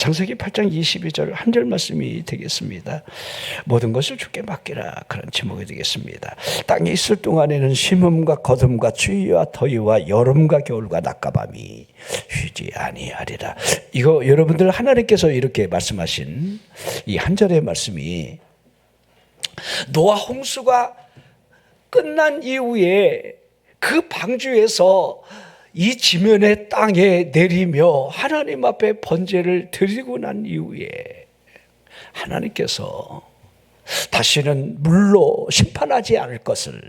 창세기 8장 22절 한 절 말씀이 되겠습니다. 모든 것을 주께 맡기라, 그런 제목이 되겠습니다. 땅에 있을 동안에는 심음과 거둠과 추위와 더위와 여름과 겨울과 낮과 밤이 쉬지 아니하리라. 이거 여러분들 하나님께서 이렇게 말씀하신 이 한 절의 말씀이 노아 홍수가 끝난 이후에 그 방주에서 이 지면의 땅에 내리며 하나님 앞에 번제를 드리고 난 이후에 하나님께서 다시는 물로 심판하지 않을 것을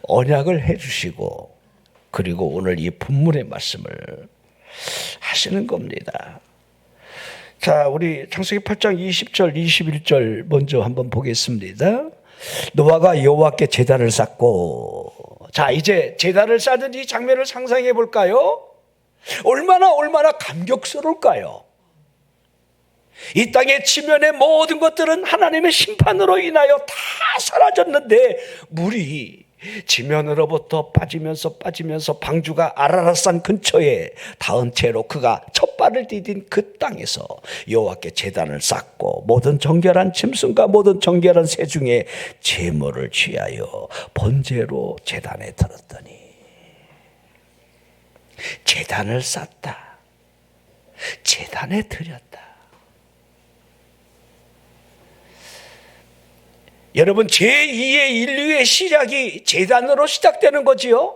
언약을 해주시고, 그리고 오늘 이 본문의 말씀을 하시는 겁니다. 자, 우리 창세기 8장 20절 21절 먼저 한번 보겠습니다. 노아가 여호와께 제단을 쌓고, 자, 이제 제단을 쌓는 이 장면을 상상해 볼까요? 얼마나 감격스러울까요? 이 땅의 지면의 모든 것들은 하나님의 심판으로 인하여 다 사라졌는데 물이 지면으로부터 빠지면서 방주가 아라랏산 근처에 닿은 채로 그가 첫 발을 디딘 그 땅에서 여호와께 제단을 쌓고 모든 정결한 짐승과 모든 정결한 새 중에 제물을 취하여 번제로 제단에 들었더니, 제단을 쌓다, 제단에 드렸다. 여러분, 제2의 인류의 시작이 제단으로 시작되는 거지요.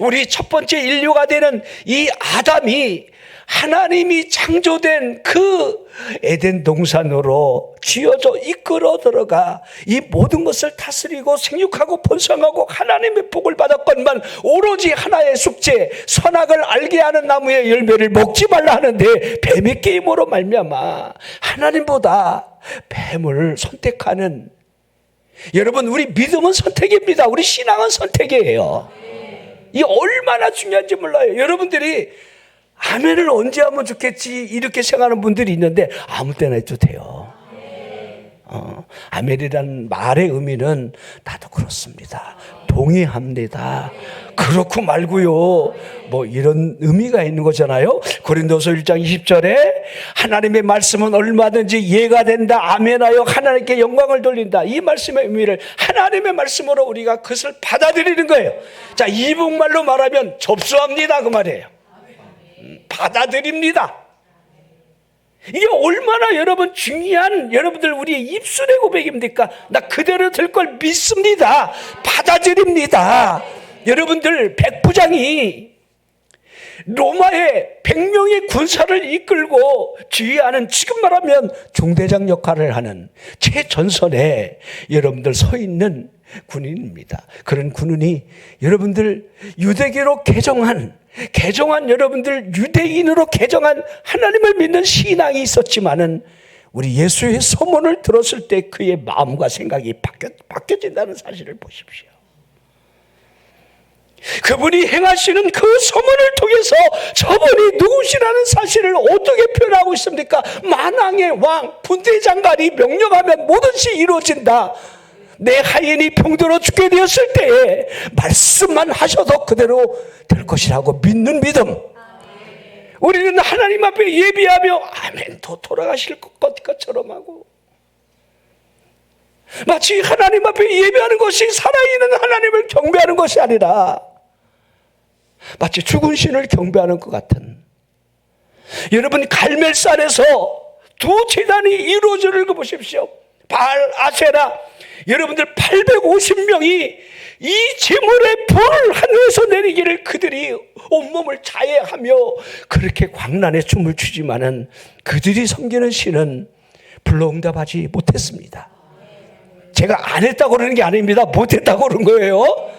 우리 첫 번째 인류가 되는 이 아담이 하나님이 창조된 그 에덴 동산으로 쥐어져 이끌어 들어가 이 모든 것을 다스리고 생육하고 번성하고 하나님의 복을 받았건만 오로지 하나의 숙제, 선악을 알게 하는 나무의 열매를 먹지 말라 하는데 뱀의 게임으로 말미암아 하나님보다 뱀을 선택하는, 여러분, 우리 믿음은 선택입니다. 우리 신앙은 선택이에요. 이 얼마나 중요한지 몰라요. 여러분들이 아멘을 언제 하면 좋겠지 이렇게 생각하는 분들이 있는데 아무 때나 해도 돼요. 아멘이라는 말의 의미는 나도 그렇습니다, 동의합니다, 그렇고 말고요, 뭐 이런 의미가 있는 거잖아요. 고린도서 1장 20절에 하나님의 말씀은 얼마든지 이해가 된다, 아멘하여 하나님께 영광을 돌린다, 이 말씀의 의미를 하나님의 말씀으로 우리가 그것을 받아들이는 거예요. 자, 이북말로 말하면 접수합니다 그 말이에요. 받아들입니다. 이게 얼마나 여러분 중요한, 여러분들 우리의 입술의 고백입니까? 나 그대로 될 걸 믿습니다, 받아들입니다. 여러분들, 백부장이 로마의 100명의 군사를 이끌고 지휘하는, 지금 말하면 중대장 역할을 하는 최전선에 여러분들 서 있는 군인입니다. 그런 군인이 여러분들 유대교로 개정한 여러분들 유대인으로 개정한 하나님을 믿는 신앙이 있었지만은 우리 예수의 소문을 들었을 때 그의 마음과 생각이 바뀌어진다는 사실을 보십시오. 그분이 행하시는 그 소문을 통해서 저분이 누구시라는 사실을 어떻게 표현하고 있습니까? 만왕의 왕, 분대장관이 명령하면 모든 것이 이루어진다. 내 하인이 병들어 죽게 되었을 때에 말씀만 하셔도 그대로 될 것이라고 믿는 믿음. 우리는 하나님 앞에 예비하며 아멘 또 돌아가실 것처럼 하고, 마치 하나님 앞에 예배하는 것이 살아있는 하나님을 경배하는 것이 아니라 마치 죽은 신을 경배하는 것 같은, 여러분, 갈멜산에서 두 제단이 이루어지는 거 보십시오. 바알, 아세라, 여러분들 850명이 이 제물의 불을 하늘에서 내리기를 그들이 온몸을 자해하며 그렇게 광란에 춤을 추지만은 그들이 섬기는 신은 불러응답하지 못했습니다. 제가 안 했다고 그러는 게 아닙니다. 못했다고 그런 거예요.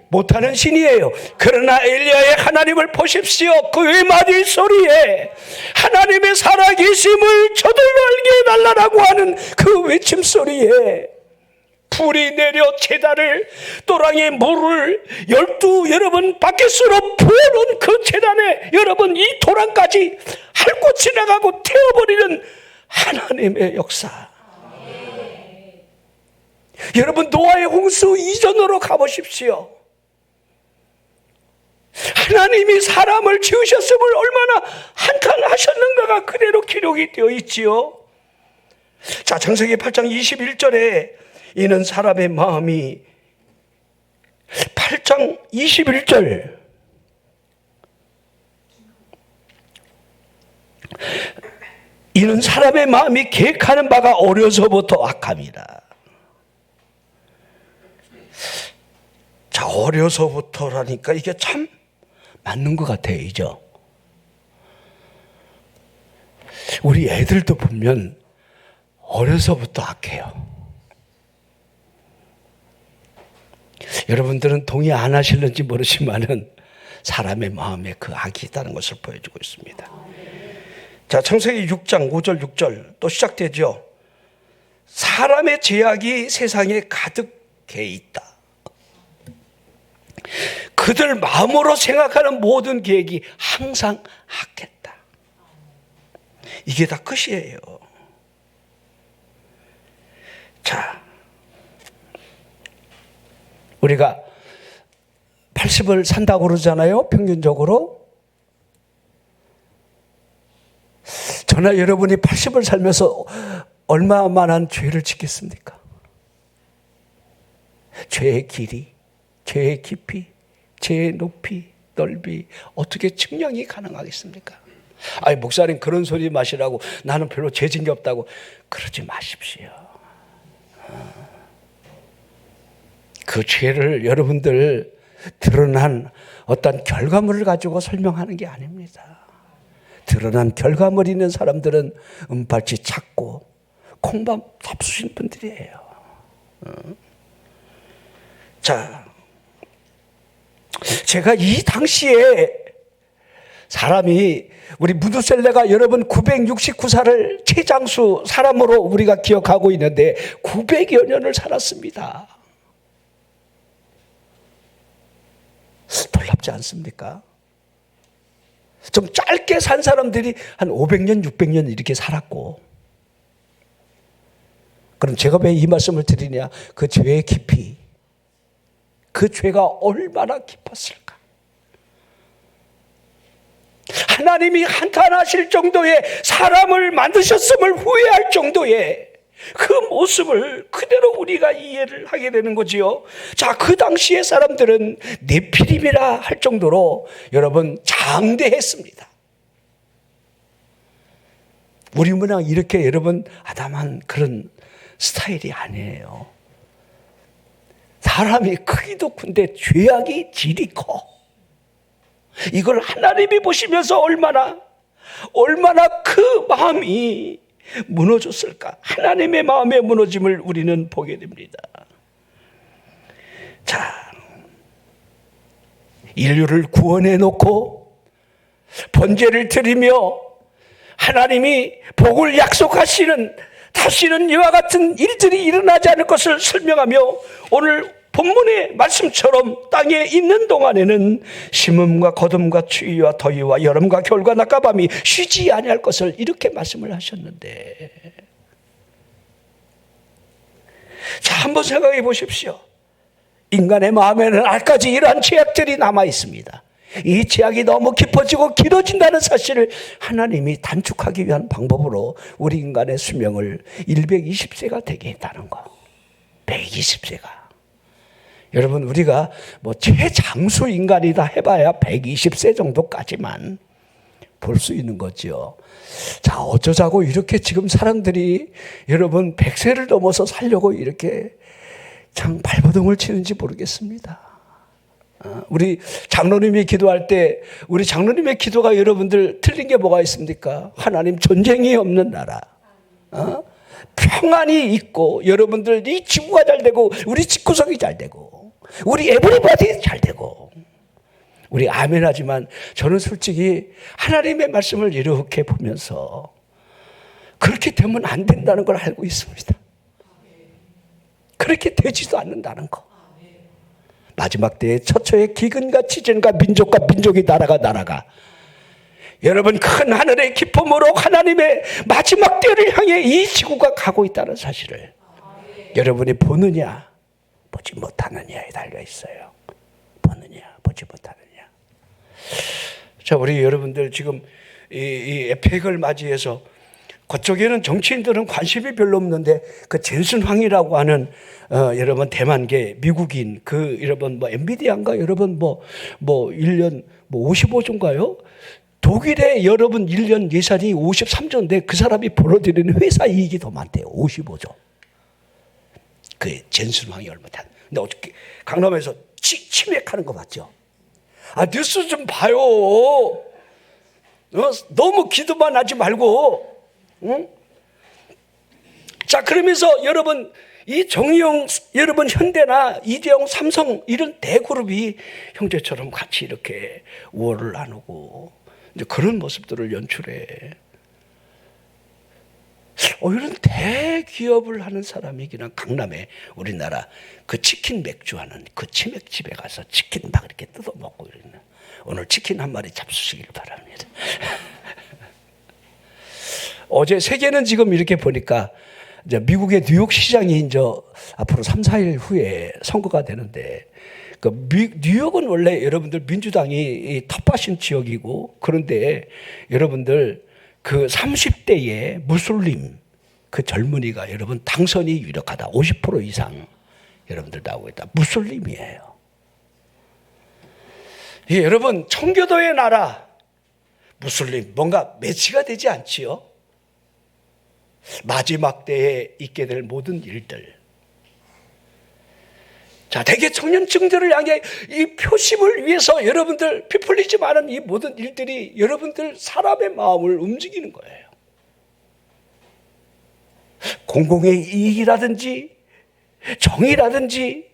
못하는 신이에요. 그러나 엘리야의 하나님을 보십시오. 그 외마디 소리에 하나님의 살아계심을 저들로 알게 해달라고 하는 그 외침 소리에 불이 내려 제단을, 또랑의 물을 12 여러분 바켓으로 부어놓은 그 제단에 여러분 이 도랑까지 핥고 지나가고 태워버리는 하나님의 역사. 여러분, 노아의 홍수 이전으로 가보십시오. 하나님이 사람을 지으셨음을 얼마나 한탄하셨는가가 그대로 기록이 되어 있지요. 자, 창세기 8장 21절에 이는 사람의 마음이 8장 21절 이는 사람의 마음이 계획하는 바가 어려서부터 악함이라. 자, 어려서부터라니까 이게 참 맞는 것 같아요. 이죠? 우리 애들도 보면 어려서부터 악해요. 여러분들은 동의 안 하실는지 모르지만은 사람의 마음에 그 악이 있다는 것을 보여주고 있습니다. 자, 창세기 6장 5절 6절 또 시작되죠. 사람의 죄악이 세상에 가득해 있다. 그들 마음으로 생각하는 모든 계획이 항상 악했다. 이게 다 끝이에요. 자, 우리가 80을 산다고 그러잖아요. 평균적으로. 저나 여러분이 80을 살면서 얼마만한 죄를 짓겠습니까? 죄의 길이, 죄의 깊이, 죄의 높이, 넓이 어떻게 측량이 가능하겠습니까? 아니, 목사님 그런 소리 마시라고 나는 별로 죄 진 게 없다고 그러지 마십시오. 그 죄를 여러분들 드러난 어떤 결과물을 가지고 설명하는 게 아닙니다. 드러난 결과물 있는 사람들은 은발치 찾고 콩밥 잡수신 분들이에요. 자, 제가 이 당시에 사람이 우리 무드셀레가 여러분 969살을 최장수 사람으로 우리가 기억하고 있는데 900여 년을 살았습니다. 놀랍지 않습니까? 좀 짧게 산 사람들이 한 500년, 600년 이렇게 살았고, 그럼 제가 왜 이 말씀을 드리냐? 그 죄의 깊이, 그 죄가 얼마나 깊었을까? 하나님이 한탄하실 정도의 사람을 만드셨음을 후회할 정도의 그 모습을 그대로 우리가 이해를 하게 되는 거지요. 자, 그 당시의 사람들은 네피림이라 할 정도로 여러분 장대했습니다. 우리 문화 이렇게 여러분 아담한 그런 스타일이 아니에요. 사람이 크기도 큰데 죄악이 질이 커. 이걸 하나님이 보시면서 얼마나 그 마음이 무너졌을까? 하나님의 마음의 무너짐을 우리는 보게 됩니다. 자, 인류를 구원해 놓고 번제를 드리며 하나님이 복을 약속하시는 다시는 이와 같은 일들이 일어나지 않을 것을 설명하며 오늘 본문의 말씀처럼 땅에 있는 동안에는 심음과 거둠과 추위와 더위와 여름과 겨울과 낮과 밤이 쉬지 아니할 것을 이렇게 말씀을 하셨는데, 자, 한번 생각해 보십시오. 인간의 마음에는 아직까지 이러한 죄악들이 남아 있습니다. 이 죄악이 너무 깊어지고 길어진다는 사실을 하나님이 단축하기 위한 방법으로 우리 인간의 수명을 120세가 되게 했다는 거. 120세가. 여러분, 우리가 뭐 최장수 인간이다 해봐야 120세 정도까지만 볼 수 있는 거죠. 자, 어쩌자고 이렇게 지금 사람들이 여러분 100세를 넘어서 살려고 이렇게 참 발버둥을 치는지 모르겠습니다. 우리 장로님이 기도할 때 우리 장로님의 기도가 여러분들 틀린 게 뭐가 있습니까? 하나님, 전쟁이 없는 나라, 평안이 있고 여러분들 이 지구가 잘 되고 우리 집구석이 잘 되고 우리 에브리바디 잘 되고. 우리 아멘 하지만 저는 솔직히 하나님의 말씀을 이렇게 보면서 그렇게 되면 안 된다는 걸 알고 있습니다. 그렇게 되지도 않는다는 거. 마지막 때에 처처의 기근과 지진과 민족과 민족이 나라가 여러분 큰 하늘의 기쁨으로 하나님의 마지막 때를 향해 이 지구가 가고 있다는 사실을 여러분이 보느냐 보지 못하느냐에 달려 있어요. 보느냐 보지 못하느냐. 자, 우리 여러분들 지금 이 에펙을 맞이해서 그쪽에는 정치인들은 관심이 별로 없는데 그 젠슨황이라고 하는 여러분 대만계 미국인 그 여러분 뭐 엔비디아인가 여러분 뭐 1년 뭐 55조인가요? 독일의 여러분 1년 예산이 53조인데 그 사람이 벌어들이는 회사 이익이 더 많대요. 55조. 그 젠슨황이 얼마다. 근데 어떻게 강남에서 치맥하는 거 맞죠? 아, 뉴스 좀 봐요. 너무 기도만 하지 말고. 응? 자, 그러면서 여러분 이 정의용 여러분 현대나 이재용 삼성 이런 대그룹이 형제처럼 같이 이렇게 우호를 나누고 이제 그런 모습들을 연출해. 이런 대기업을 하는 사람이 그냥 강남에 우리나라 그 치킨 맥주 하는 그 치맥집에 가서 치킨 막 이렇게 뜯어먹고 이러는. 오늘 치킨 한 마리 잡수시길 바랍니다. 어제 세계는 지금 이렇게 보니까 이제 미국의 뉴욕 시장이 이제 앞으로 3, 4일 후에 선거가 되는데 그 뉴욕은 원래 여러분들 민주당이 텃밭인 지역이고 그런데 여러분들 그 30대의 무슬림 그 젊은이가 여러분 당선이 유력하다. 50% 이상 여러분들 나오고 있다. 무슬림이에요. 예, 여러분 청교도의 나라 무슬림 뭔가 매치가 되지 않지요? 마지막 때에 있게 될 모든 일들. 자, 대개 청년층들을 향해 이 표심을 위해서 여러분들 피플리지 않은 이 모든 일들이 여러분들 사람의 마음을 움직이는 거예요. 공공의 이익이라든지 정의라든지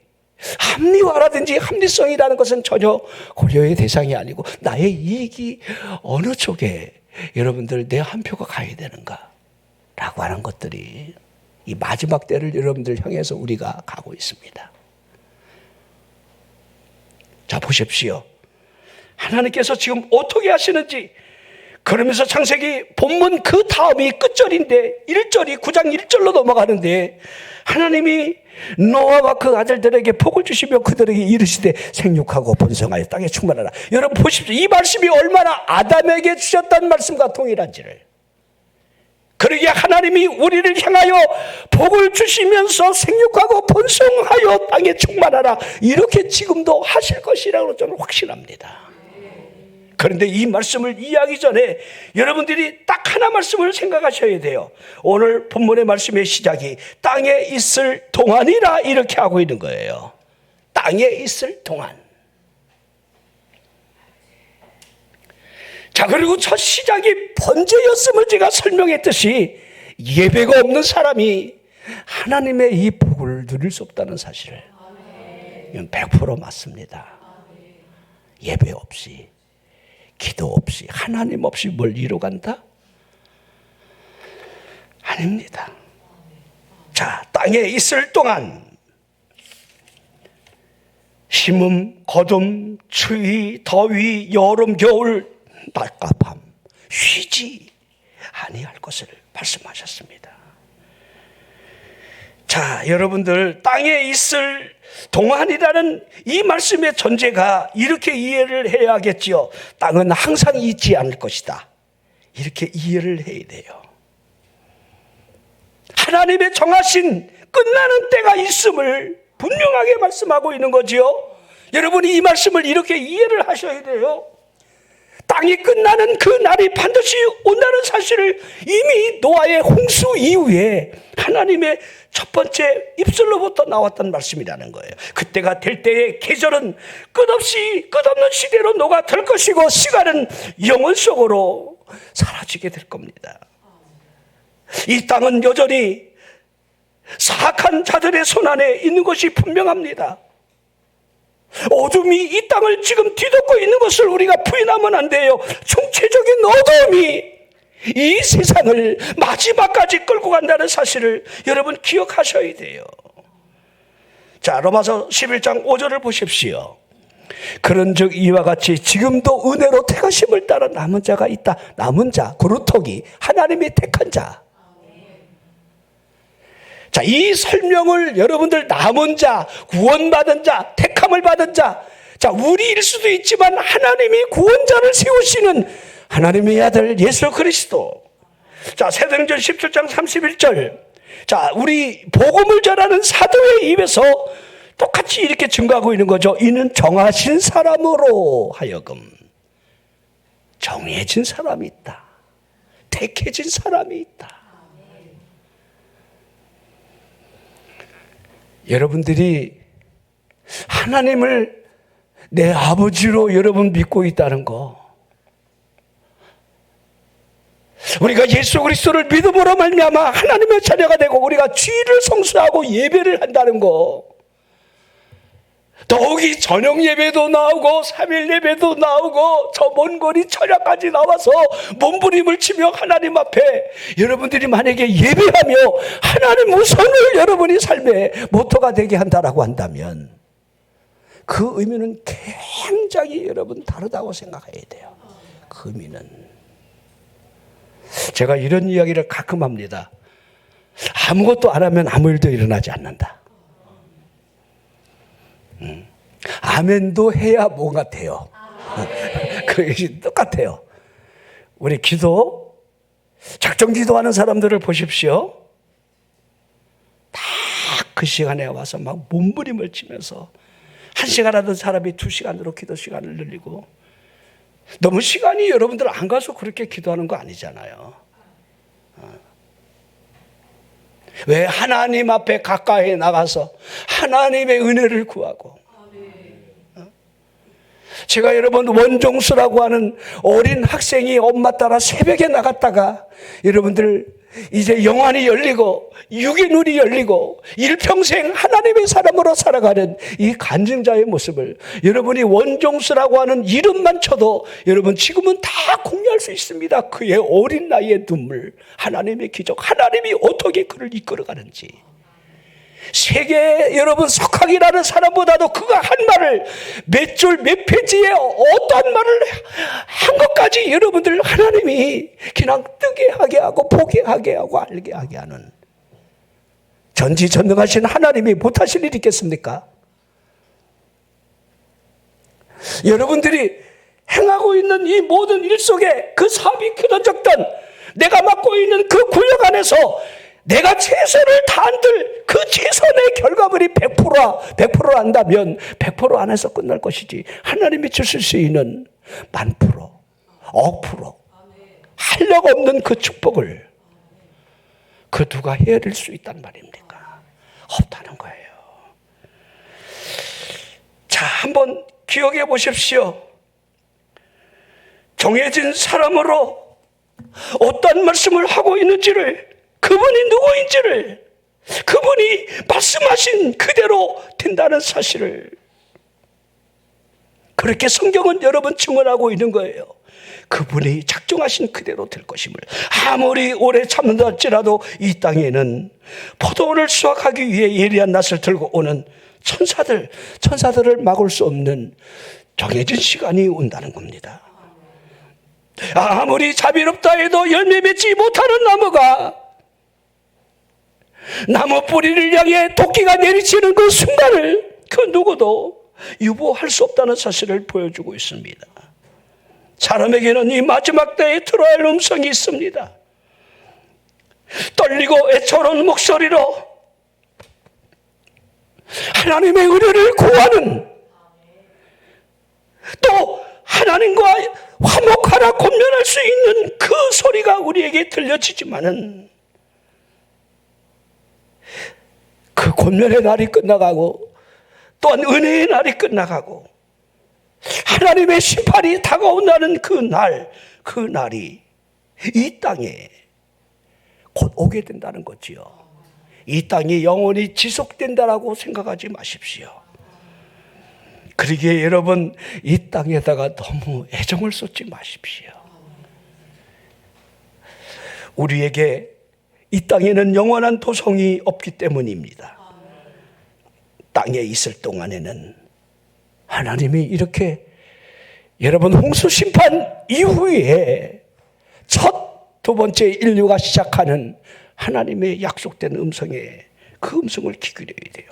합리화라든지 합리성이라는 것은 전혀 고려의 대상이 아니고 나의 이익이 어느 쪽에 여러분들 내 한 표가 가야 되는가 라고 하는 것들이 이 마지막 때를 여러분들 향해서 우리가 가고 있습니다. 자, 보십시오. 하나님께서 지금 어떻게 하시는지. 그러면서 창세기 본문 그 다음이 끝절인데 1절이 9장 1절로 넘어가는데 하나님이 노아와 그 아들들에게 복을 주시며 그들에게 이르시되 생육하고 번성하여 땅에 충만하라. 여러분 보십시오. 이 말씀이 얼마나 아담에게 주셨다는 말씀과 동일한지를. 그러기에 하나님이 우리를 향하여 복을 주시면서 생육하고 번성하여 땅에 충만하라 이렇게 지금도 하실 것이라고 저는 확신합니다. 그런데 이 말씀을 이해하기 전에 여러분들이 딱 하나 말씀을 생각하셔야 돼요. 오늘 본문의 말씀의 시작이 땅에 있을 동안이라 이렇게 하고 있는 거예요. 땅에 있을 동안. 자, 그리고 첫 시작이 번제였음을 제가 설명했듯이 예배가 없는 사람이 하나님의 이 복을 누릴 수 없다는 사실을. 이건 100% 맞습니다. 예배 없이, 기도 없이, 하나님 없이 뭘 이뤄간다? 아닙니다. 자, 땅에 있을 동안 심음, 거둠, 추위, 더위, 여름, 겨울 낮과 밤 쉬지 아니할 것을 말씀하셨습니다. 자, 여러분들 땅에 있을 동안이라는 이 말씀의 전제가 이렇게 이해를 해야겠지요. 땅은 항상 있지 않을 것이다. 이렇게 이해를 해야 돼요. 하나님의 정하신 끝나는 때가 있음을 분명하게 말씀하고 있는 거지요. 여러분이 이 말씀을 이렇게 이해를 하셔야 돼요. 땅이 끝나는 그 날이 반드시 온다는 사실을 이미 노아의 홍수 이후에 하나님의 첫 번째 입술로부터 나왔던 말씀이라는 거예요. 그때가 될 때의 계절은 끝없는 시대로 녹아들 것이고 시간은 영원 속으로 사라지게 될 겁니다. 이 땅은 여전히 사악한 자들의 손 안에 있는 것이 분명합니다. 어둠이 이 땅을 지금 뒤덮고 있는 것을 우리가 부인하면 안 돼요. 총체적인 어둠이 이 세상을 마지막까지 끌고 간다는 사실을 여러분 기억하셔야 돼요. 자, 로마서 11장 5절을 보십시오. 그런즉 이와 같이 지금도 은혜로 택하심을 따라 남은 자가 있다. 남은 자, 그루터기, 하나님이 택한 자. 자, 이 설명을 여러분들 남은 자, 구원받은 자, 택함을 받은 자, 자, 우리일 수도 있지만 하나님이 구원자를 세우시는 하나님의 아들 예수 그리스도. 자, 사도행전 17장 31절. 자, 우리 복음을 전하는 사도의 입에서 똑같이 이렇게 증거하고 있는 거죠. 이는 정하신 사람으로 하여금 정해진 사람이 있다. 택해진 사람이 있다. 여러분들이 하나님을 내 아버지로 여러분 믿고 있다는 거, 우리가 예수 그리스도를 믿음으로 말미암아 하나님의 자녀가 되고 우리가 주일을 성수하고 예배를 한다는 거, 더욱이 저녁 예배도 나오고 3일 예배도 나오고 저 먼 거리 철야까지 나와서 몸부림을 치며 하나님 앞에 여러분들이 만약에 예배하며 하나님 우선을 여러분이 삶의 모토가 되게 한다라고 한다면 그 의미는 굉장히 여러분 다르다고 생각해야 돼요. 그 의미는. 제가 이런 이야기를 가끔 합니다. 아무것도 안 하면 아무 일도 일어나지 않는다. 아멘도 해야 뭐가 돼요. 그게 똑같아요. 우리 기도, 작정 기도하는 사람들을 보십시오. 다 그 시간에 와서 막 몸부림을 치면서 1시간 하던 사람이 2시간으로 기도 시간을 늘리고, 너무 시간이 여러분들 안 가서 그렇게 기도하는 거 아니잖아요. 왜 하나님 앞에 가까이 나가서 하나님의 은혜를 구하고, 제가 여러분 원종수라고 하는 어린 학생이 엄마 따라 새벽에 나갔다가 여러분들 이제 영안이 열리고 육의 눈이 열리고 일평생 하나님의 사람으로 살아가는 이 간증자의 모습을 여러분이 원종수라고 하는 이름만 쳐도 여러분 지금은 다 공유할 수 있습니다. 그의 어린 나이의 눈물, 하나님의 기적, 하나님이 어떻게 그를 이끌어가는지. 세계 여러분 석학이라는 사람보다도 그가 한 말을 몇 줄 몇 페이지에 어떠한 말을 한 것까지 여러분들 하나님이 그냥 뜨게 하게 하고 보게 하게 하고 알게 하게 하는 전지전능하신 하나님이 못하실 일이 있겠습니까? 여러분들이 행하고 있는 이 모든 일 속에 그 사업이 끊어졌던 내가 맡고 있는 그 구역 안에서 내가 최선을 다한들 그 최선의 결과물이 100% 한다면 100% 안에서 끝날 것이지, 하나님이 주실 수 있는 1000%, 억 프로 한력 없는 그 축복을 그 누가 헤아릴 수 있단 말입니까? 없다는 거예요. 자, 한번 기억해 보십시오. 정해진 사람으로 어떤 말씀을 하고 있는지를, 그분이 누구인지를, 그분이 말씀하신 그대로 된다는 사실을, 그렇게 성경은 여러분 증언하고 있는 거예요. 그분이 작정하신 그대로 될 것임을. 아무리 오래 참는다 할지라도 이 땅에는 포도원을 수확하기 위해 예리한 낫을 들고 오는 천사들을 막을 수 없는 정해진 시간이 온다는 겁니다. 아무리 자비롭다 해도 열매 맺지 못하는 나무가 나무 뿌리를 향해 토끼가 내리치는 그 순간을 그 누구도 유보할 수 없다는 사실을 보여주고 있습니다. 사람에게는 이 마지막 때에 들어야 할 음성이 있습니다. 떨리고 애처로운 목소리로 하나님의 은혜를 구하는, 또 하나님과 화목하라 권면할 수 있는 그 소리가 우리에게 들려지지만은 그 권면의 날이 끝나가고 또한 은혜의 날이 끝나가고 하나님의 심판이 다가온다는 그 날이 이 땅에 곧 오게 된다는 거지요. 이 땅이 영원히 지속된다라고 생각하지 마십시오. 그러기에 여러분 이 땅에다가 너무 애정을 쏟지 마십시오. 우리에게 이 땅에는 영원한 도성이 없기 때문입니다. 땅에 있을 동안에는 하나님이 이렇게 여러분 홍수 심판 이후에 두 번째 인류가 시작하는 하나님의 약속된 음성에 그 음성을 귀 기울여야 돼요.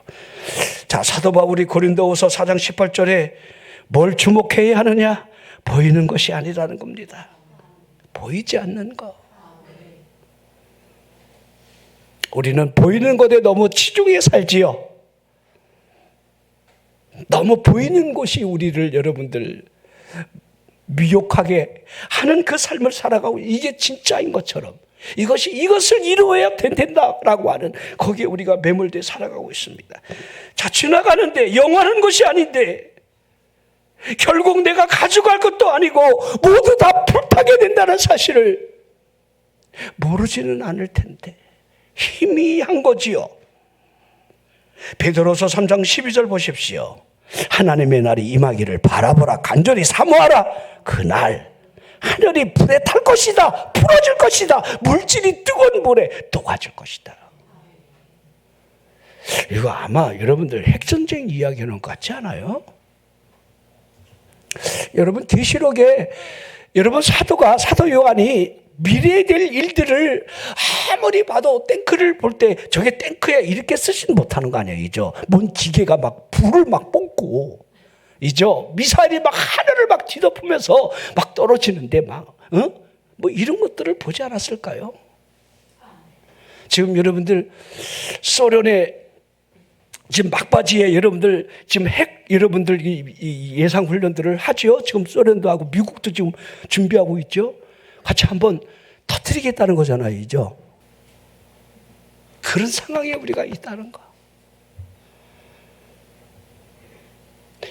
자, 사도 바울이 고린도후서 4장 18절에 뭘 주목해야 하느냐? 보이는 것이 아니라는 겁니다. 보이지 않는 것. 우리는 보이는 것에 너무 치중해 살지요. 너무 보이는 것이 우리를 여러분들 미혹하게 하는 그 삶을 살아가고, 이게 진짜인 것처럼 이것을 이루어야 된다라고 하는, 거기에 우리가 매몰돼 살아가고 있습니다. 자, 지나가는데 영원한 것이 아닌데 결국 내가 가져갈 것도 아니고 모두 다 불타게 된다는 사실을 모르지는 않을 텐데 희미한 거지요. 베드로서 3장 12절 보십시오. 하나님의 날이 임하기를 바라보라. 간절히 사모하라. 그날 하늘이 불에 탈 것이다. 풀어질 것이다. 물질이 뜨거운 물에 녹아질 것이다. 이거 아마 여러분들 핵전쟁 이야기하는 것 같지 않아요? 여러분 계시록에 여러분 사도 요한이 미래에 될 일들을 아무리 봐도 탱크를 볼 때 저게 탱크야 이렇게 쓰지는 못하는 거 아니에요, 이죠? 뭔 기계가 막 불을 막 뿜고, 이죠? 미사일이 막 하늘을 막 뒤덮으면서 막 떨어지는데 뭐 이런 것들을 보지 않았을까요? 지금 여러분들 소련의 지금 막바지에 여러분들 지금 여러분들 이 예상 훈련들을 하죠. 지금 소련도 하고 미국도 지금 준비하고 있죠. 같이 한번 터뜨리겠다는 거잖아요, 이죠? 그런 상황에 우리가 있다는 거.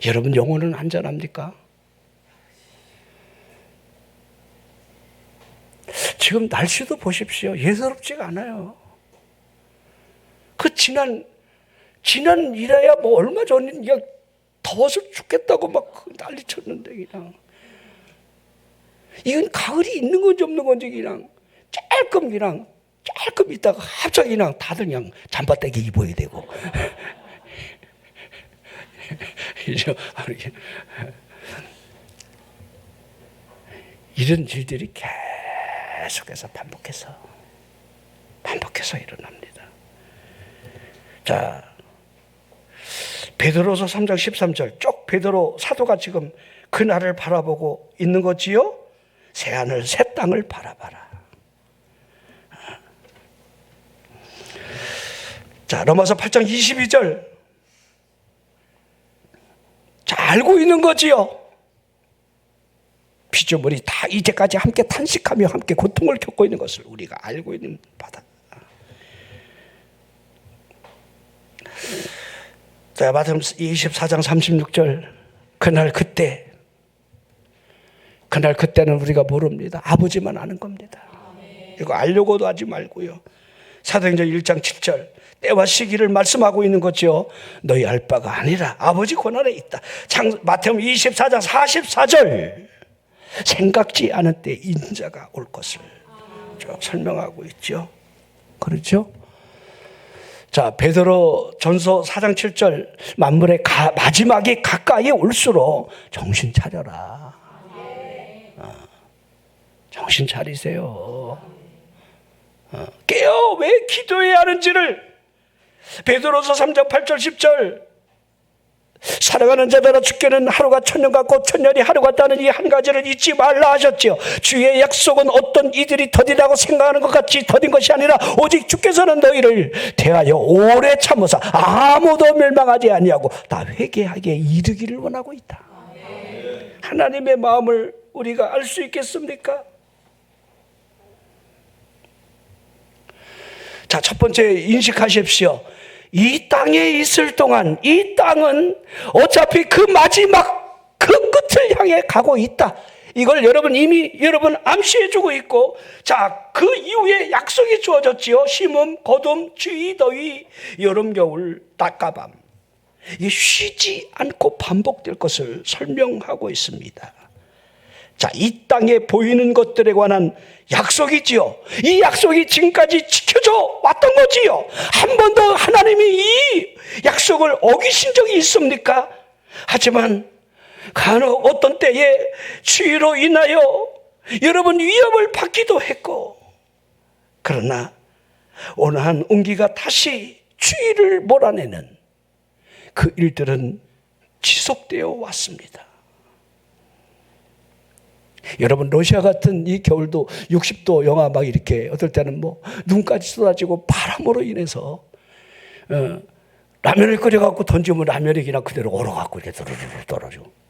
여러분 영혼은 안전합니까? 지금 날씨도 보십시오. 예사롭지가 않아요. 그 지난 일해야 뭐 얼마 전에 그냥 더워서 죽겠다고 막 난리 쳤는데, 그냥 이건 가을이 있는 건지 없는 건지 그냥 조금 있다가 갑자기 그냥 다들 그냥 잠바떼기 입어야 되고 이런 일들이 계속해서 반복해서 일어납니다. 자, 베드로서 3장 13절 쪽 베드로 사도가 지금 그날을 바라보고 있는 거지요. 새하늘 새 땅을 바라봐라. 자, 로마서 8장 22절. 자, 알고 있는 거지요. 피조물이 다 이제까지 함께 탄식하며 함께 고통을 겪고 있는 것을 우리가 알고 있는 바다. 자, 마태복음 24장 36절. 그날 그때는 우리가 모릅니다. 아버지만 아는 겁니다. 이거 알려고도 하지 말고요. 사도행전 1장 7절. 때와 시기를 말씀하고 있는 거죠. 너희 알 바가 아니라 아버지 권한에 있다. 마태복음 24장 44절. 생각지 않은 때 인자가 올 것을 쭉 설명하고 있죠. 그렇죠? 자, 베드로 전서 4장 7절. 만물의 마지막이 가까이 올수록 정신 차려라. 정신 차리세요. 깨어 왜 기도해야 하는지를 베드로서 3장 8절 10절. 사랑하는 자들아, 주께는 하루가 천년 같고 천년이 하루 같다는 이 한 가지를 잊지 말라 하셨지요. 주의 약속은 어떤 이들이 더디다고 생각하는 것 같이 더딘 것이 아니라 오직 주께서는 너희를 대하여 오래 참으사 아무도 멸망하지 아니하고 다 회개하게 이르기를 원하고 있다. 하나님의 마음을 우리가 알 수 있겠습니까? 자, 첫 번째 인식하십시오. 이 땅에 있을 동안 이 땅은 어차피 그 마지막 그 끝을 향해 가고 있다. 이걸 이미 여러분 암시해주고 있고, 자, 그 이후에 약속이 주어졌지요. 심음, 거둠, 추위, 더위, 여름, 겨울, 낮과 밤. 이게 쉬지 않고 반복될 것을 설명하고 있습니다. 자, 이 땅에 보이는 것들에 관한 약속이지요. 이 약속이 지금까지 지켜져 왔던 거지요. 한 번도 하나님이 이 약속을 어기신 적이 있습니까? 하지만 간혹 어떤 때에 추위로 인하여 여러분 위협을 받기도 했고, 그러나 온화한 온기가 다시 추위를 몰아내는 그 일들은 지속되어 왔습니다. 여러분, 러시아 같은 이 겨울도 60도 영하 막 이렇게, 어떨 때는 뭐 눈까지 쏟아지고 바람으로 인해서 라면을 끓여갖고 던지면 라면이 그냥 그대로 얼어갖고 이렇게 두루루루 떨어지고.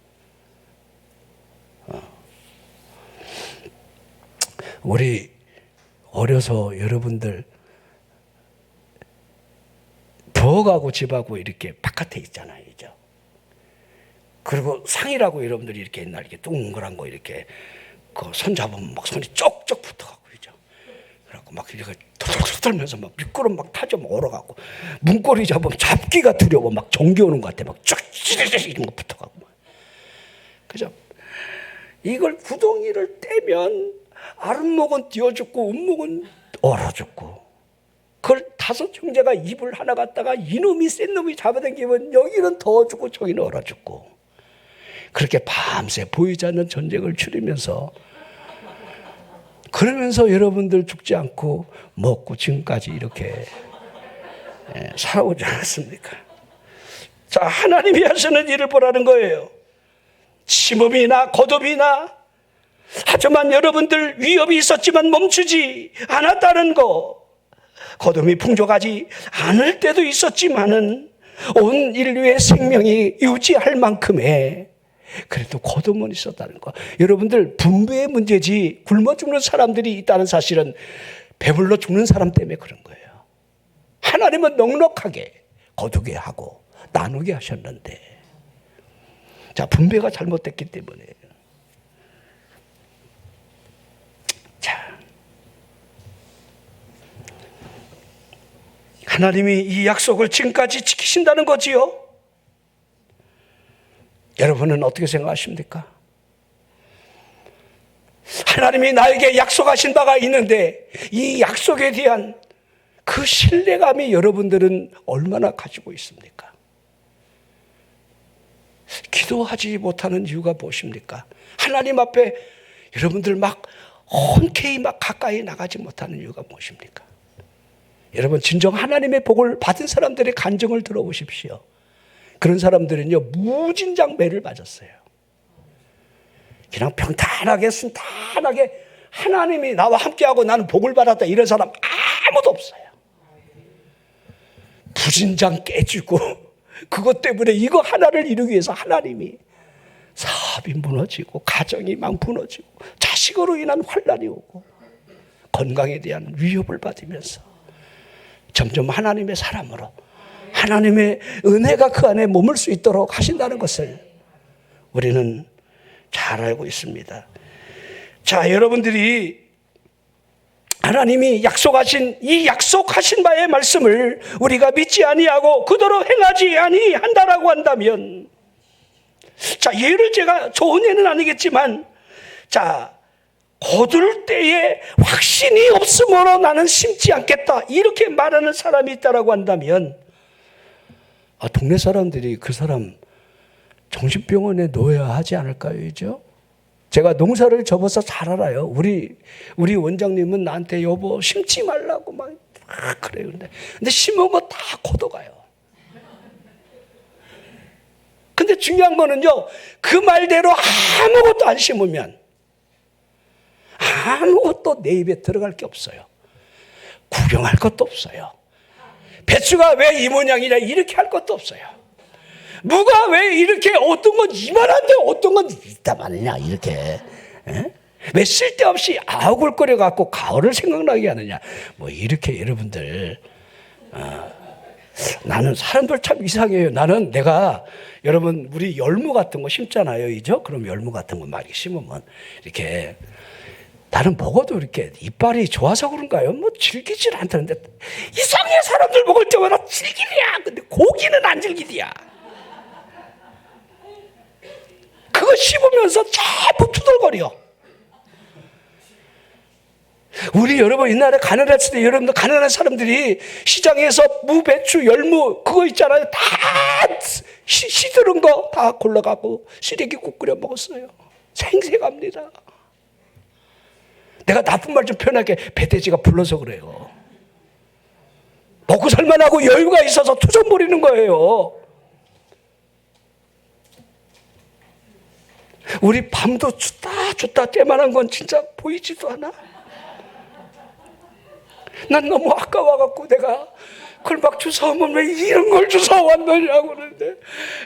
우리 어려서 여러분들 부엌하고 집하고 이렇게 바깥에 있잖아요, 그죠? 그리고 상이라고 여러분들이 이렇게 옛날 이렇게 동그란 거 이렇게 그 손 잡으면 막 손이 쪽쪽 붙어갖고, 그죠? 그래갖고 막 이렇게 털털 떨면서 막 미끄럼 막 타죠, 막 얼어갖고 문고리 잡으면 잡기가 두려워, 막 전기 오는 것 같아, 막 쫙 이런 거 붙어갖고, 그죠? 이걸 구덩이를 떼면 아랫목은 띄어 죽고 운목은 얼어 죽고, 그걸 5 형제가 입을 하나 갖다가 이놈이 센 놈이 잡아당기면 여기는 더워 죽고 저기는 얼어 죽고, 그렇게 밤새 보이지 않는 전쟁을 치르면서, 그러면서 여러분들 죽지 않고 먹고 지금까지 이렇게 살아오지 않았습니까? 자, 하나님이 하시는 일을 보라는 거예요. 심음이나 거듭이나, 하지만 여러분들 위협이 있었지만 멈추지 않았다는 거. 거듭이 풍족하지 않을 때도 있었지만은 온 인류의 생명이 유지할 만큼의 그래도 거듭은 있었다는 거. 여러분들, 분배의 문제지 굶어 죽는 사람들이 있다는 사실은 배불러 죽는 사람 때문에 그런 거예요. 하나님은 넉넉하게 거두게 하고 나누게 하셨는데, 자, 분배가 잘못됐기 때문에. 자, 하나님이 이 약속을 지금까지 지키신다는 거지요. 여러분은 어떻게 생각하십니까? 하나님이 나에게 약속하신 바가 있는데 이 약속에 대한 그 신뢰감이 여러분들은 얼마나 가지고 있습니까? 기도하지 못하는 이유가 무엇입니까? 하나님 앞에 여러분들 막 흔쾌히 막 가까이 나가지 못하는 이유가 무엇입니까? 여러분, 진정 하나님의 복을 받은 사람들의 간증을 들어보십시오. 그런 사람들은요, 무진장 매를 맞았어요. 그냥 평탄하게 순탄하게 하나님이 나와 함께하고 나는 복을 받았다, 이런 사람 아무도 없어요. 부진장 깨지고 그것 때문에 이거 하나를 이루기 위해서 하나님이 사업이 무너지고 가정이 막 무너지고 자식으로 인한 환난이 오고 건강에 대한 위협을 받으면서 점점 하나님의 사람으로, 하나님의 은혜가 그 안에 머물 수 있도록 하신다는 것을 우리는 잘 알고 있습니다. 자, 여러분들이 하나님이 약속하신 이 약속하신 바의 말씀을 우리가 믿지 아니하고 그대로 행하지 아니한다라고 한다면, 자, 예를 제가 좋은 예는 아니겠지만, 자, 거둘 때에 확신이 없으므로 나는 심지 않겠다, 이렇게 말하는 사람이 있다라고 한다면, 동네 사람들이 그 사람 정신병원에 넣어야 하지 않을까요? 그죠? 제가 농사를 접어서 잘 알아요. 우리 원장님은 나한테 여보 심지 말라고 막 그래요. 근데 심은 거 다 걷어가요. 근데 중요한 거는요, 그 말대로 아무것도 안 심으면 아무것도 내 입에 들어갈 게 없어요. 구경할 것도 없어요. 배추가 왜 이 모양이냐 이렇게 할 것도 없어요. 무가 왜 이렇게 어떤 건 이만한데 어떤 건 이따만하냐 이렇게, 에? 왜 쓸데없이 아우글거려 갖고 가을을 생각나게 하느냐, 뭐 이렇게. 여러분들, 나는 사람들 참 이상해요. 나는 내가, 여러분, 우리 열무 같은 거 심잖아요, 이죠? 그럼 열무 같은 거 막 심으면 이렇게, 나는 먹어도 이렇게 이빨이 좋아서 그런가요? 뭐 질기질 않다는데, 이상해. 사람들 먹을 때마다 질기냐. 근데 고기는 안 질기디야. 그거 씹으면서 자꾸 투덜거려. 우리 여러분 옛날에 가난했을 때, 여러분들 가난한 사람들이 시장에서 무, 배추, 열무 그거 있잖아요. 다 시들은 거 다 골라가고 시래기국 끓여 먹었어요. 생생합니다. 내가 나쁜 말 좀 표현하게, 배돼지가 불러서 그래요. 먹고 살만하고 여유가 있어서 투정 부리는 거예요. 우리 밤도 춥다 때만한 건 진짜 보이지도 않아. 난 너무 아까워갖고 내가 그걸 막 주워오면 왜 이런 걸 주워왔느냐고 그러는데,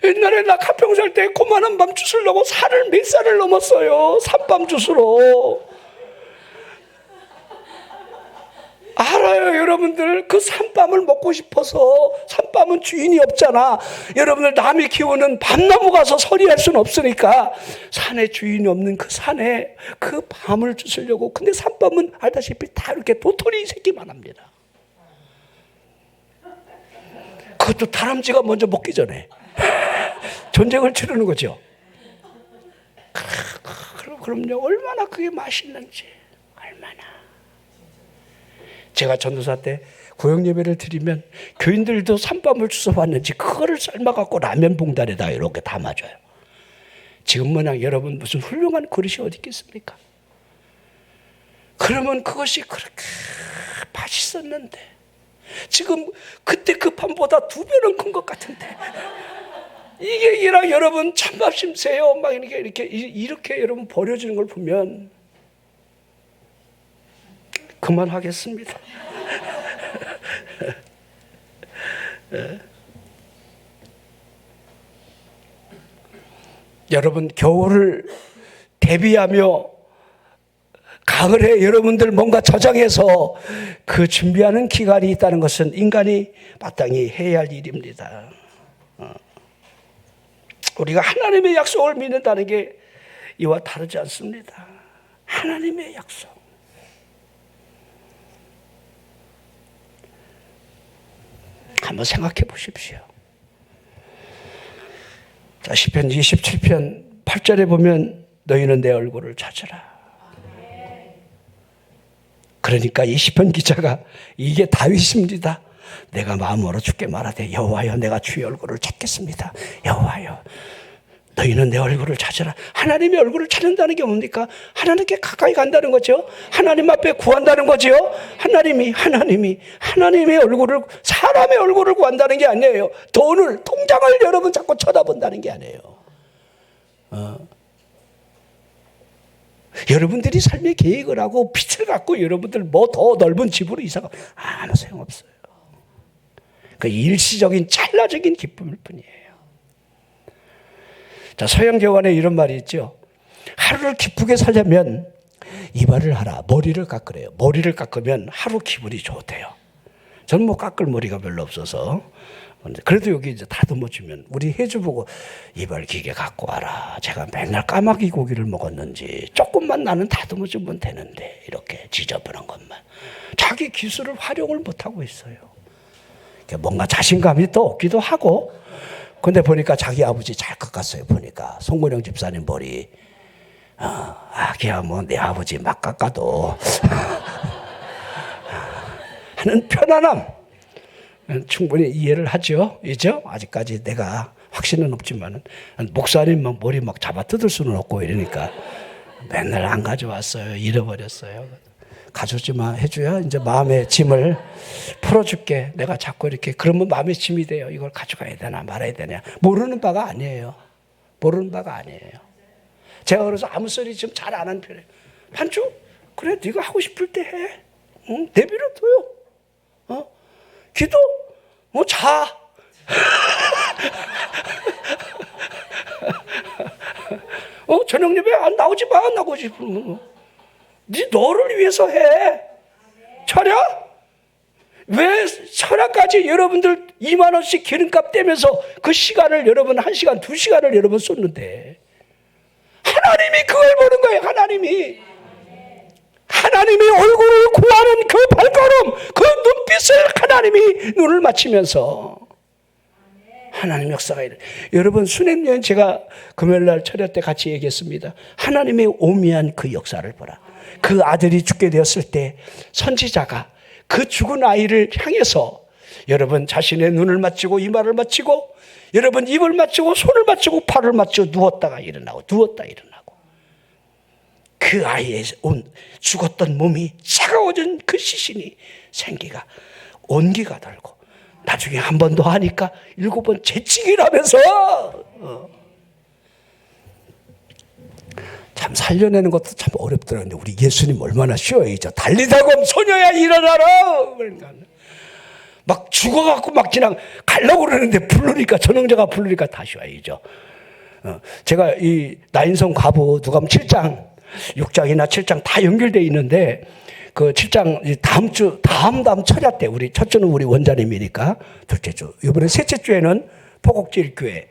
옛날에 나 가평 살 때 고만한 밤 주스려고 산을 몇 살을 넘었어요. 산밤 주스로. 알아요, 여러분들. 그 산밤을 먹고 싶어서. 산밤은 주인이 없잖아. 여러분들, 남이 키우는 밤나무 가서 서리할 수는 없으니까 산에 주인이 없는 그 산에 그 밤을 주스려고. 근데 산밤은 알다시피 다 이렇게 도토리 새끼만 합니다. 그것도 다람쥐가 먼저 먹기 전에 전쟁을 치르는 거죠. 그럼요. 얼마나 그게 맛있는지. 얼마나. 제가 전도사 때 구역예배를 드리면 교인들도 산밤을 주워왔는지 그거를 삶아갖고 라면 봉다리에다 이렇게 담아줘요. 지금 뭐냐, 여러분 무슨 훌륭한 그릇이 어디 있겠습니까? 그러면 그것이 그렇게 맛있었는데 지금 그때 그 밤보다 2배는 큰 것 같은데, 이게 여러분 찬밥 심세요 막 이렇게 여러분 버려지는 걸 보면 그만하겠습니다. 여러분, 겨울을 대비하며 가을에 여러분들 뭔가 저장해서 그 준비하는 기간이 있다는 것은 인간이 마땅히 해야 할 일입니다. 우리가 하나님의 약속을 믿는다는 게 이와 다르지 않습니다. 하나님의 약속. 한번 생각해 보십시오. 자, 시편 27편 8절에 보면 너희는 내 얼굴을 찾으라. 그러니까 이 시편 기자가 이게 다윗입니다. 내가 마음으로 주께 말하되 여호와여 내가 주의 얼굴을 찾겠습니다. 여호와여 너희는 내 얼굴을 찾으라. 하나님의 얼굴을 찾는다는 게 뭡니까? 하나님께 가까이 간다는 거죠. 하나님 앞에 구한다는 거죠. 하나님의 얼굴을, 사람의 얼굴을 구한다는 게 아니에요. 돈을, 통장을 여러분 자꾸 쳐다본다는 게 아니에요. 여러분들이 삶의 계획을 하고 빛을 갖고 여러분들 뭐 더 넓은 집으로 이사가 아무 소용없어요. 그 일시적인 찰나적인 기쁨일 뿐이에요. 자, 서양교환에 이런 말이 있죠. 하루를 기쁘게 살려면 이발을 하라. 머리를 깎으래요. 머리를 깎으면 하루 기분이 좋대요. 저는 뭐 깎을 머리가 별로 없어서 그래도 여기 이제 다듬어 주면 우리 해주 보고 이발 기계 갖고 와라. 제가 맨날 까마귀 고기를 먹었는지 조금만 나는 다듬어 주면 되는데 이렇게 지저분한 것만. 자기 기술을 활용을 못하고 있어요. 뭔가 자신감이 또 없기도 하고. 근데 보니까 자기 아버지 잘 깎았어요. 보니까 송건영 집사님 머리. 아기야 뭐 내 아버지 막 깎아도 하는 편안함 충분히 이해를 하죠. 이죠? 아직까지 내가 확신은 없지만은 목사님 막 머리 막 잡아 뜯을 수는 없고 이러니까 맨날 안 가져왔어요. 잃어버렸어요. 가져오지마 해줘야 이제 마음의 짐을 풀어줄게. 내가 자꾸 이렇게 그러면 마음의 짐이 돼요. 이걸 가져가야 되나 말아야 되냐. 모르는 바가 아니에요. 모르는 바가 아니에요. 제가 그래서 아무 소리 지금 잘 안 하는 편이에요. 반주 그래 네가 하고 싶을 때 해. 응? 내버려둬요. 기도 뭐 자. 저녁 예배 안 나오지 마. 안 나오지. 네 너를 위해서 해. 철야? 왜 철야까지 여러분들 2만 원씩 기름값 떼면서 그 시간을 여러분 1시간, 2시간을 여러분 쏟는데 하나님이 그걸 보는 거예요. 하나님이 얼굴을 구하는 그 발걸음, 그 눈빛을 하나님이 눈을 맞추면서 하나님 역사가 이래. 여러분 수냄여행 제가 금요일날 철야 때 같이 얘기했습니다. 하나님의 오묘한 그 역사를 보라. 그 아들이 죽게 되었을 때 선지자가 그 죽은 아이를 향해서 여러분 자신의 눈을 맞추고 이마를 맞추고 여러분 입을 맞추고 손을 맞추고 팔을 맞추고 누웠다가 일어나고 그 아이의 죽었던 몸이 차가워진 그 시신이 생기가 온기가 돌고 나중에 한 번 더 하니까 7번 재치기를 하면서 참 살려내는 것도 참 어렵더라고요. 우리 예수님 얼마나 쉬워요. 달리다곰 소녀야 일어나라. 그러니까 막 죽어갖고 막 그냥 가려고 그러는데 부르니까 전능자가 부르니까 다시 와야죠. 제가 이 나인성 과부 누가복음 7장 6장이나 7장 다 연결되어 있는데 그 7장 다음 주 다음 철야 때 우리 첫 주는 우리 원장님이니까 둘째 주 이번에 셋째 주에는 포곡제일교회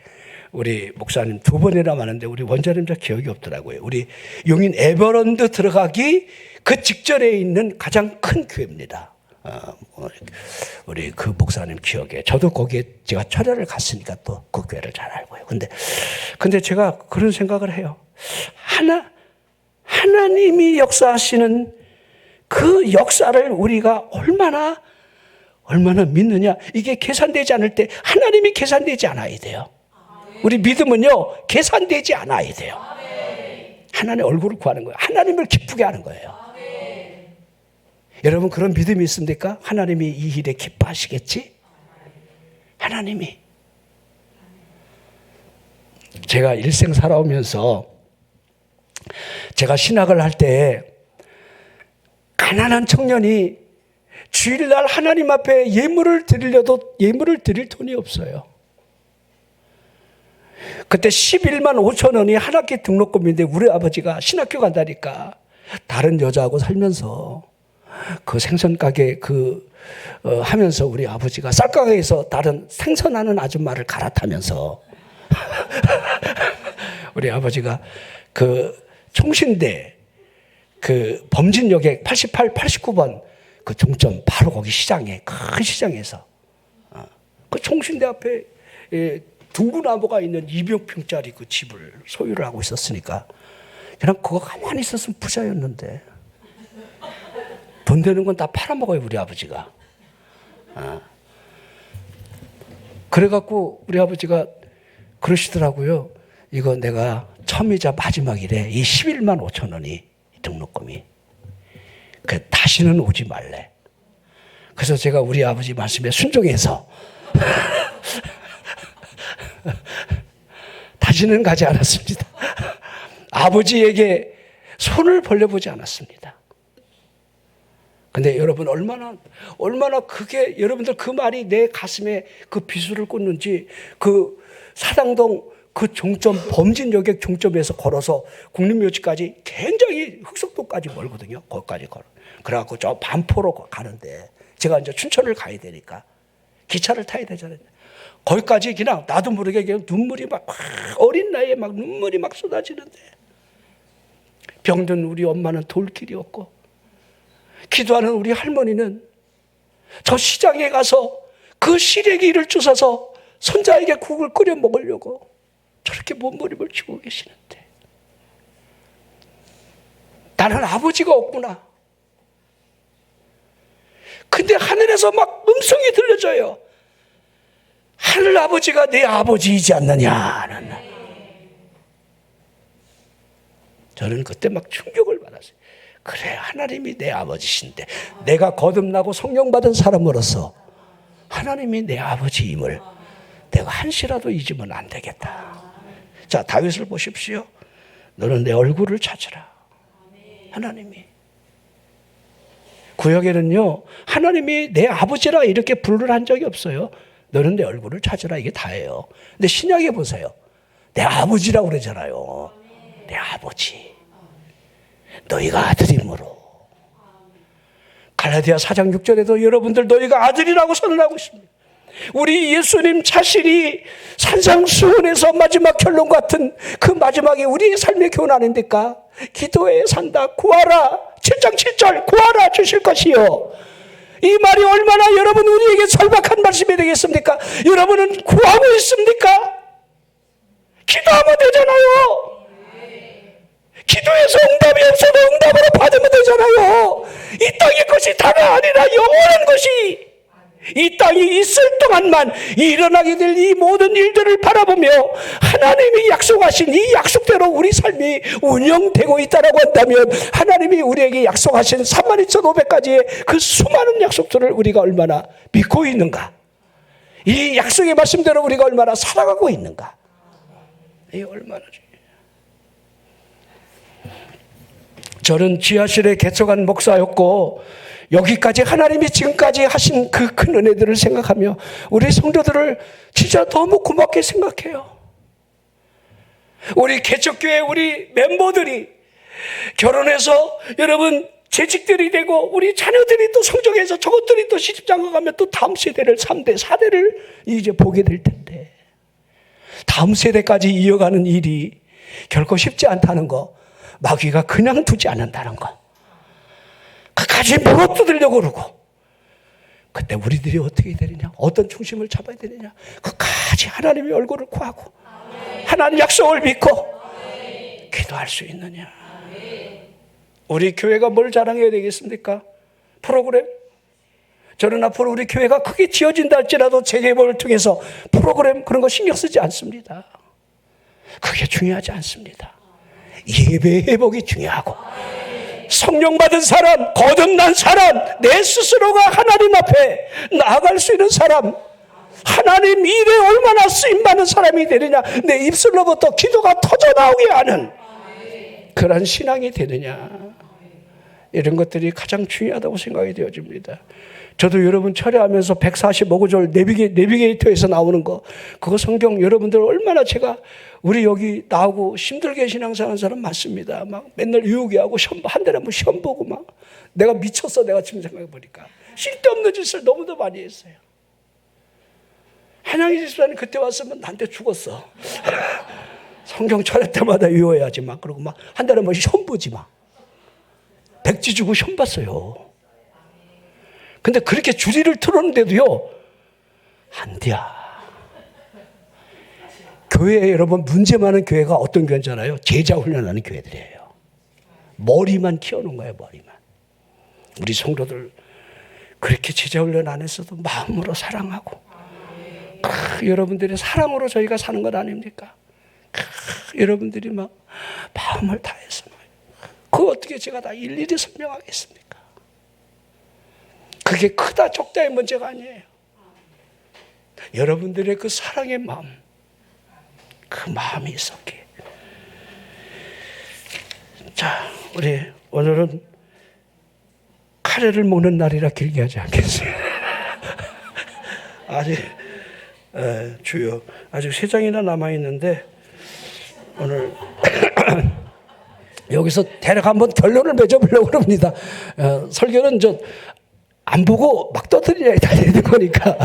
우리 목사님 두 번이나 많은데 우리 원장님 잘 기억이 없더라고요. 우리 용인 에버랜드 들어가기 그 직전에 있는 가장 큰 교회입니다. 우리 그 목사님 기억에 저도 거기에 제가 철야를 갔으니까 또 그 교회를 잘 알고요. 근데 제가 그런 생각을 해요. 하나님이 역사하시는 그 역사를 우리가 얼마나 믿느냐. 이게 계산되지 않을 때 하나님이 계산되지 않아야 돼요. 우리 믿음은요 계산되지 않아야 돼요. 하나님의 얼굴을 구하는 거예요. 하나님을 기쁘게 하는 거예요. 여러분 그런 믿음이 있습니까? 하나님이 이 일에 기뻐하시겠지? 하나님이. 제가 일생 살아오면서 제가 신학을 할 때 가난한 청년이 주일날 하나님 앞에 예물을 드리려도 예물을 드릴 돈이 없어요. 그때 11만 5천 원이 한 학기 등록금인데 우리 아버지가 신학교 간다니까 다른 여자하고 살면서 그 생선 가게 하면서 우리 아버지가 쌀가게에서 다른 생선하는 아줌마를 갈아타면서 우리 아버지가 그 총신대 그 범진역에 88, 89번 그 종점 바로 거기 시장에 큰 시장에서 그 총신대 앞에 둥구나무가 있는 200평짜리 그 집을 소유를 하고 있었으니까 그냥 그거 가만히 있었으면 부자였는데 돈 되는 건 다 팔아먹어요 우리 아버지가. 그래갖고 우리 아버지가 그러시더라고요. 이거 내가 처음이자 마지막이래. 이 11만 5천 원이 등록금이. 다시는 오지 말래. 그래서 제가 우리 아버지 말씀에 순종해서 다시는 가지 않았습니다. 아버지에게 손을 벌려보지 않았습니다. 근데 여러분 얼마나 그게 여러분들 그 말이 내 가슴에 그 비수를 꽂는지 그 사당동 그 종점 범진여객 종점에서 걸어서 국립묘지까지 굉장히 흑석도까지 멀거든요. 거기까지 걸어. 그래갖고 저 반포로 가는데 제가 이제 춘천을 가야 되니까 기차를 타야 되잖아요. 거기까지 그냥 나도 모르게 그냥 눈물이 막 어린 나이에 막 눈물이 막 쏟아지는데 병든 우리 엄마는 돌길이 없고 기도하는 우리 할머니는 저 시장에 가서 그 시래기를 주워서 손자에게 국을 끓여 먹으려고 저렇게 몸부림을 치고 계시는데 나는 아버지가 없구나. 근데 하늘에서 막 음성이 들려져요. 하늘 아버지가 내 아버지이지 않느냐는. 저는 그때 막 충격을 받았어요. 그래, 하나님이 내 아버지신데 내가 거듭나고 성령 받은 사람으로서 하나님이 내 아버지임을 내가 한시라도 잊으면 안 되겠다. 자, 다윗을 보십시오. 너는 내 얼굴을 찾으라. 하나님이. 구약에는요, 하나님이 내 아버지라 이렇게 부르를 한 적이 없어요. 너는 내 얼굴을 찾으라, 이게 다예요. 근데 신약에 보세요. 내 아버지라고 그러잖아요. 내 아버지. 너희가 아들이므로. 갈라디아 4장 6절에도 여러분들 너희가 아들이라고 선언하고 있습니다. 우리 예수님 자신이 산상수훈에서 마지막 결론 같은 그 마지막에 우리의 삶의 교훈 아닙니까? 기도에 산다 구하라 7장 7절 구하라 주실 것이요. 이 말이 얼마나 여러분 우리에게 절박한 말씀이 되겠습니까? 여러분은 구하고 있습니까? 기도하면 되잖아요. 기도해서 응답이 없어도 응답으로 받으면 되잖아요. 이 땅의 것이 다가 아니라 영원한 것이 이 땅이 있을 동안만 일어나게 될 이 모든 일들을 바라보며 하나님이 약속하신 이 약속대로 우리 삶이 운영되고 있다고 한다면 하나님이 우리에게 약속하신 32,500가지의 그 수많은 약속들을 우리가 얼마나 믿고 있는가, 이 약속의 말씀대로 우리가 얼마나 살아가고 있는가, 이 얼마나 중요해요. 저는 지하실에 개척한 목사였고 여기까지 하나님이 지금까지 하신 그 큰 은혜들을 생각하며 우리 성도들을 진짜 너무 고맙게 생각해요. 우리 개척교회 우리 멤버들이 결혼해서 여러분 재직들이 되고 우리 자녀들이 또 성적해서 저것들이 또 시집장가 가면 또 다음 세대를 3대 4대를 이제 보게 될 텐데 다음 세대까지 이어가는 일이 결코 쉽지 않다는 거, 마귀가 그냥 두지 않는다는 거, 끝까지 물어뜯으려고 그러고, 그때 우리들이 어떻게 되느냐, 어떤 중심을 잡아야 되느냐, 끝까지 하나님의 얼굴을 구하고 하나님 약속을 믿고 기도할 수 있느냐. 우리 교회가 뭘 자랑해야 되겠습니까? 프로그램? 저는 앞으로 우리 교회가 크게 지어진다 할지라도 재개발을 통해서 프로그램 그런 거 신경 쓰지 않습니다. 그게 중요하지 않습니다. 예배 회복이 중요하고 성령 받은 사람, 거듭난 사람, 내 스스로가 하나님 앞에 나아갈 수 있는 사람, 하나님 일에 얼마나 쓰임받는 사람이 되느냐, 내 입술로부터 기도가 터져나오게 하는 그런 신앙이 되느냐, 이런 것들이 가장 중요하다고 생각이 되어집니다. 저도 여러분 철회하면서 145구절 내비게이터에서 나오는 거, 그거 성경 여러분들 얼마나 제가 우리 여기 나오고 힘들게 신앙생활하는 사람 많습니다. 막 맨날 유혹이하고 한 달에 한 번 시험 보고 막 내가 미쳤어. 내가 지금 생각해보니까 쓸데없는 짓을 너무도 많이 했어요. 한양희 집사님 그때 왔으면 나한테 죽었어. 성경 철회 때마다 유효해야지 막 그러고 막 한 달에 한 번 시험 보지 막 백지 주고 시험 봤어요. 근데 그렇게 주리를 틀었는데도요 안 돼요. 교회에 여러분 문제 많은 교회가 어떤 교회잖아요. 제자 훈련하는 교회들이에요. 머리만 키워놓은 거예요. 머리만. 우리 성도들 그렇게 제자 훈련 안 했어도 마음으로 사랑하고 여러분들의 사랑으로 저희가 사는 것 아닙니까? 여러분들이 막 마음을 다해서 그거 어떻게 제가 다 일일이 설명하겠습니까? 그게 크다 적다의 문제가 아니에요. 여러분들의 그 사랑의 마음, 그 마음이 있었기에. 자, 우리 오늘은 카레를 먹는 날이라 길게 하지 않겠습니다. 주요 아직 3장이나 남아있는데 오늘 여기서 대략 한번 결론을 맺어보려고 합니다. 설교는 안 보고 막 떠들어야 되는 거니까.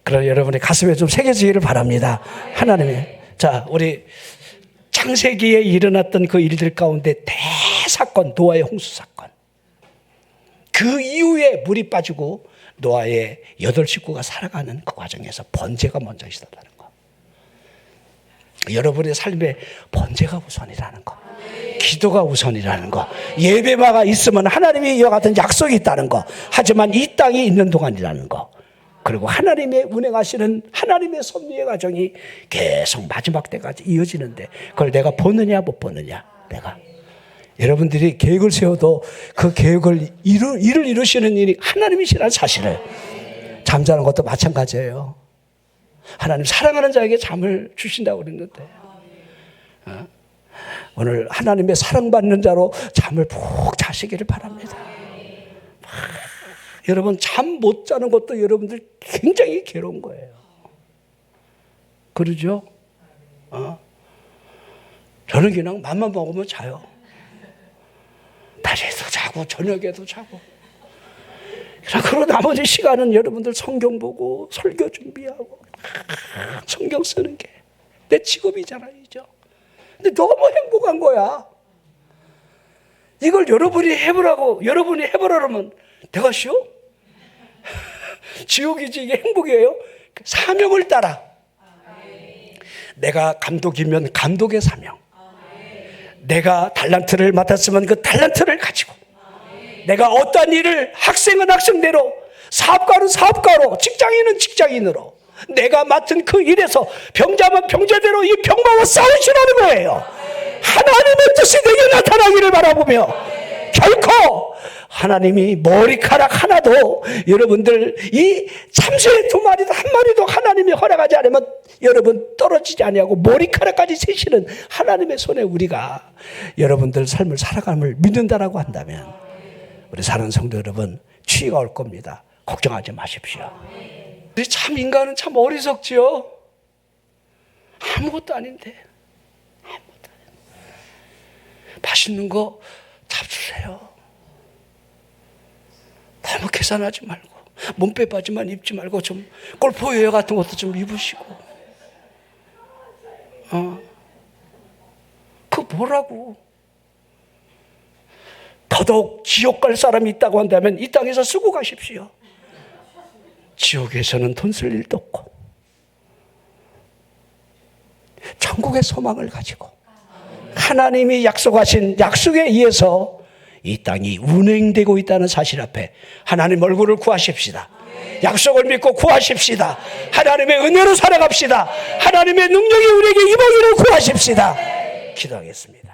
그럼 여러분의 가슴에 좀 새겨지기를 바랍니다. 하나님의. 자, 우리 창세기에 일어났던 그 일들 가운데 대사건, 노아의 홍수 사건. 그 이후에 물이 빠지고 노아의 8식구가 살아가는 그 과정에서 번제가 먼저 있었다는 거. 여러분의 삶에 번제가 우선이라는 거, 기도가 우선이라는 거, 예배가 있으면 하나님이 이와 같은 약속이 있다는 거, 하지만 이 땅에 있는 동안이라는 거, 그리고 하나님의 운행하시는 하나님의 섭리의 과정이 계속 마지막 때까지 이어지는데 그걸 내가 보느냐 못 보느냐. 내가 여러분들이 계획을 세워도 그 계획을 이루시는 일이 하나님이시라는 사실을, 잠자는 것도 마찬가지예요. 하나님 사랑하는 자에게 잠을 주신다고 그랬는데 오늘 하나님의 사랑받는 자로 잠을 푹 자시기를 바랍니다. 여러분 잠 못 자는 것도 여러분들 굉장히 괴로운 거예요. 그러죠? 저는 그냥 맘만 먹으면 자요. 낮에도 자고 저녁에도 자고. 그리고 나머지 시간은 여러분들 성경 보고 설교 준비하고 성경 쓰는 게 내 직업이잖아요. 근데 너무 행복한 거야. 이걸 여러분이 해보라면 내가 쉬워? 지옥이지 이게 행복이에요? 사명을 따라. 내가 감독이면 감독의 사명. 내가 달란트를 맡았으면 그 달란트를 가지고, 내가 어떠한 일을, 학생은 학생대로, 사업가는 사업가로, 직장인은 직장인으로 내가 맡은 그 일에서 병자면 병자대로 이 병마와 싸우시라는 거예요. 하나님의 뜻이 내게 나타나기를 바라보며 결코 하나님이 머리카락 하나도 여러분들 이 참새 2마리도 1마리도 하나님이 허락하지 않으면 여러분 떨어지지 아니하고 머리카락까지 세시는 하나님의 손에 우리가 여러분들 삶을 살아감을 믿는다라고 한다면 우리 사는 성도 여러분 치유가 올 겁니다. 걱정하지 마십시오. 우리 참 인간은 참 어리석지요. 아무것도 아닌데 맛있는 거 잡수세요. 너무 계산하지 말고 몸빼 바지만 입지 말고 좀 골프웨어 같은 것도 좀 입으시고 그거 뭐라고. 더더욱 지옥 갈 사람이 있다고 한다면 이 땅에서 쓰고 가십시오. 지옥에서는 돈 쓸 일도 없고 천국의 소망을 가지고 하나님이 약속하신 약속에 의해서 이 땅이 운행되고 있다는 사실 앞에 하나님 얼굴을 구하십시다. 약속을 믿고 구하십시다. 하나님의 은혜로 살아갑시다. 하나님의 능력이 우리에게 임하기를 구하십시다. 기도하겠습니다.